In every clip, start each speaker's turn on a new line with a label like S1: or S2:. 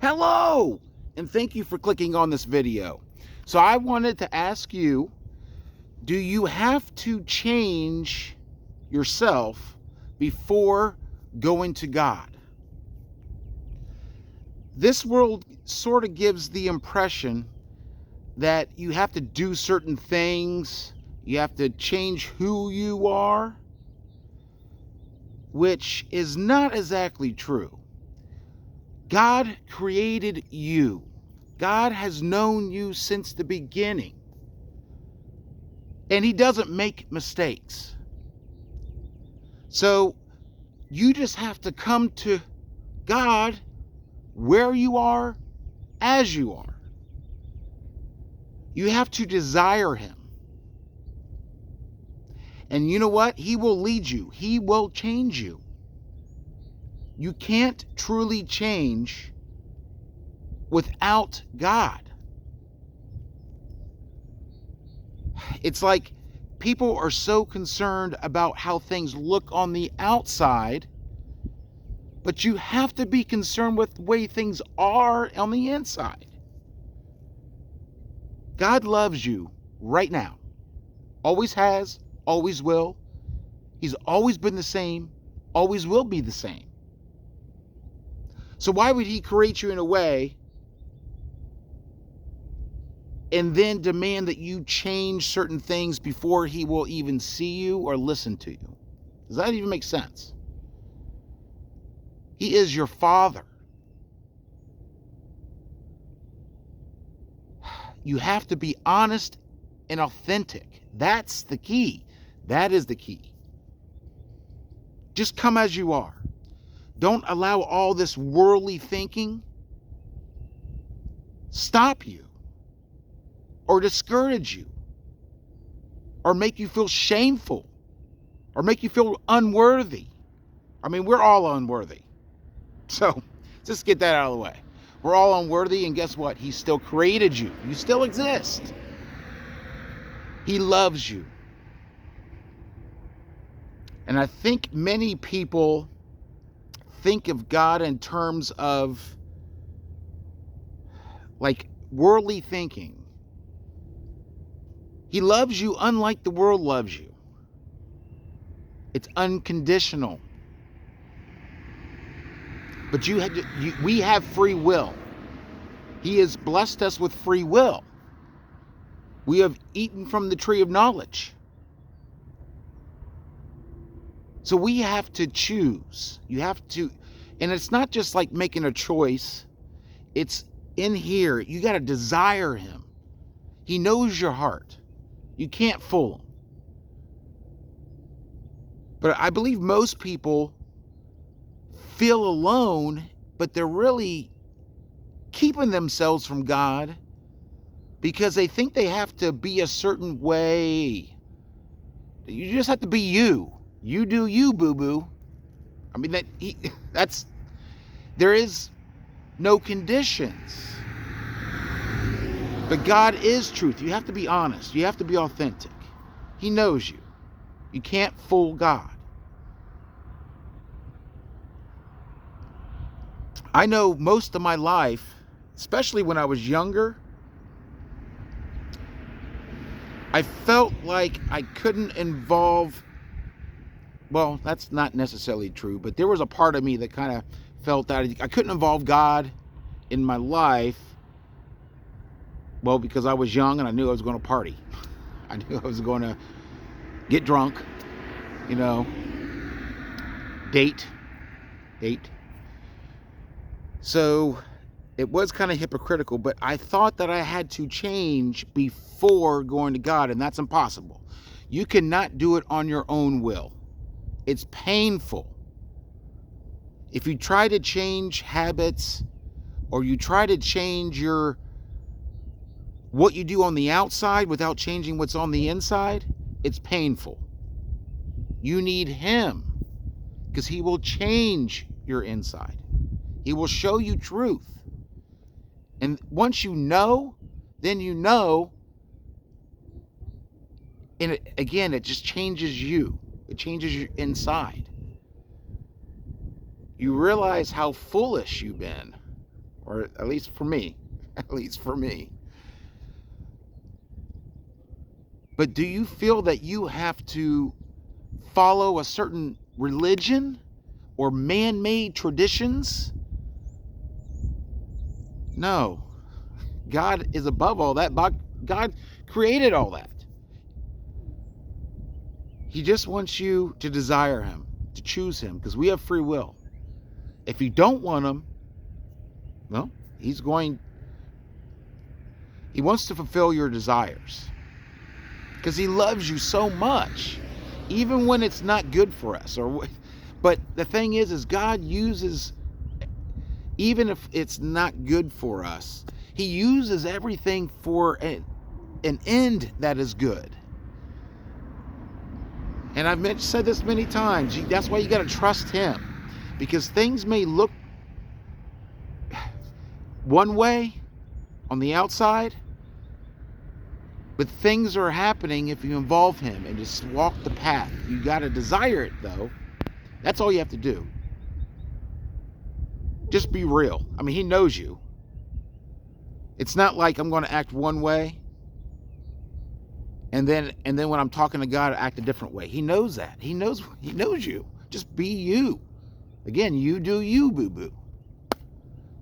S1: Hello, and thank you for clicking on this video. So I wanted to ask you, do you have to change yourself before going to God? This world sort of gives the impression that you have to do certain things, you have to change who you are, which is not exactly true. God created you. God has known you since the beginning. And He doesn't make mistakes. So you just have to come to God where you are, as you are. You have to desire Him. And you know what? He will lead you. He will change you. You can't truly change without God. It's like people are so concerned about how things look on the outside, but you have to be concerned with the way things are on the inside. God loves you right now. Always has, always will. He's always been the same, always will be the same. So why would He create you in a way and then demand that you change certain things before He will even see you or listen to you? Does that even make sense? He is your Father. You have to be honest and authentic. That's the key. That is the key. Just come as you are. Don't allow all this worldly thinking stop you or discourage you or make you feel shameful or make you feel unworthy. I mean, we're all unworthy. So just get that out of the way. We're all unworthy, and guess what? He still created you. You still exist. He loves you. And I think many people think of God in terms of like worldly thinking. He loves you unlike the world loves you. It's unconditional. But we have free will. He has blessed us with free will. We have eaten from the tree of knowledge. So we have to choose. You have to, and it's not just like making a choice. It's in here. You got to desire Him. He knows your heart. You can't fool Him. But I believe most people feel alone, but they're really keeping themselves from God because they think they have to be a certain way. You just have to be you. You do you, boo-boo. I mean, there is no conditions. But God is truth. You have to be honest. You have to be authentic. He knows you. You can't fool God. I know most of my life, especially when I was younger, I felt like I couldn't involve, well, that's not necessarily true, but there was a part of me that kind of felt that I couldn't involve God in my life, well, because I was young and I knew I was going to party. I knew I was going to get drunk, date. So it was kind of hypocritical, but I thought that I had to change before going to God, and that's impossible. You cannot do it on your own will. It's painful. If you try to change habits or you try to change what you do on the outside without changing what's on the inside, it's painful. You need Him because He will change your inside. He will show you truth. And once you know, then you know. And it just changes you. It changes your inside. You realize how foolish you've been. or at least for me. At least for me. But do you feel that you have to follow a certain religion or man-made traditions? No. God is above all that. God created all that. He just wants you to desire him, to choose him, because we have free will. If you don't want him, well, he wants to fulfill your desires. Because he loves you so much, even when it's not good for us. But the thing is God uses, even if it's not good for us, he uses everything for an end that is good. And I've said this many times. That's why you got to trust him, because things may look one way on the outside, but things are happening if you involve him and just walk the path. You got to desire it, though. That's all you have to do. Just be real. I mean, he knows you. It's not like I'm going to act one way and then when I'm talking to God, I act a different way. He knows that. He knows you. Just be you. Again, you do you, boo-boo.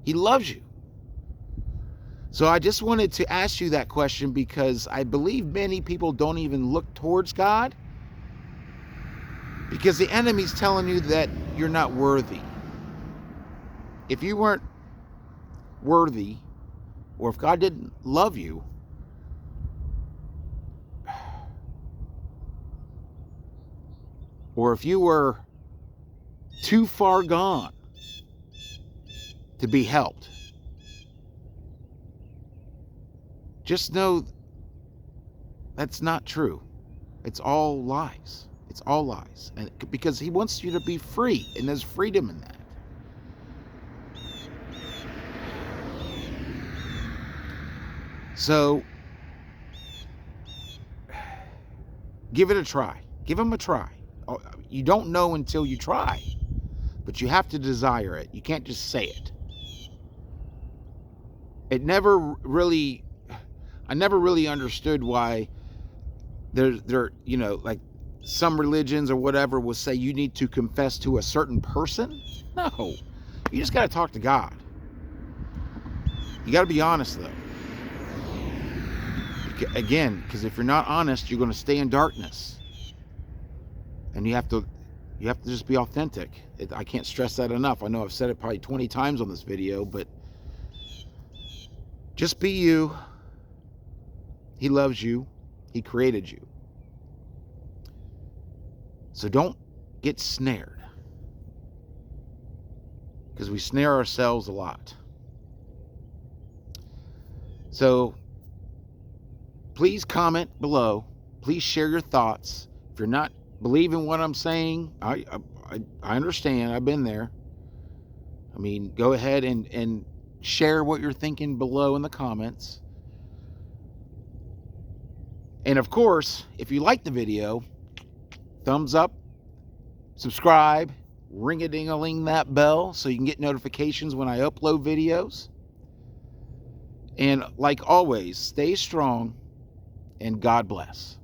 S1: He loves you. So I just wanted to ask you that question, because I believe many people don't even look towards God, because the enemy's telling you that you're not worthy. If you weren't worthy, or if God didn't love you, or if you were too far gone to be helped, just know that's not true. It's all lies. It's all lies. And because he wants you to be free, and there's freedom in that. So give it a try. Give him a try. You don't know until you try, but you have to desire it. You can't just say it. I never really understood why like some religions or whatever will say you need to confess to a certain person. No, you just got to talk to God. You got to be honest, though. Again, because if you're not honest, you're going to stay in darkness. And you have to just be authentic. I can't stress that enough. I know I've said it probably 20 times on this video, but just be you. He loves you. He created you. So don't get snared, because we snare ourselves a lot. So please comment below. Please share your thoughts. If you're not believing what I'm saying, I understand. I've been there. I mean, go ahead and share what you're thinking below in the comments. And of course, if you like the video, thumbs up, subscribe, ring-a-ding-a-ling that bell so you can get notifications when I upload videos. And like always, stay strong and God bless.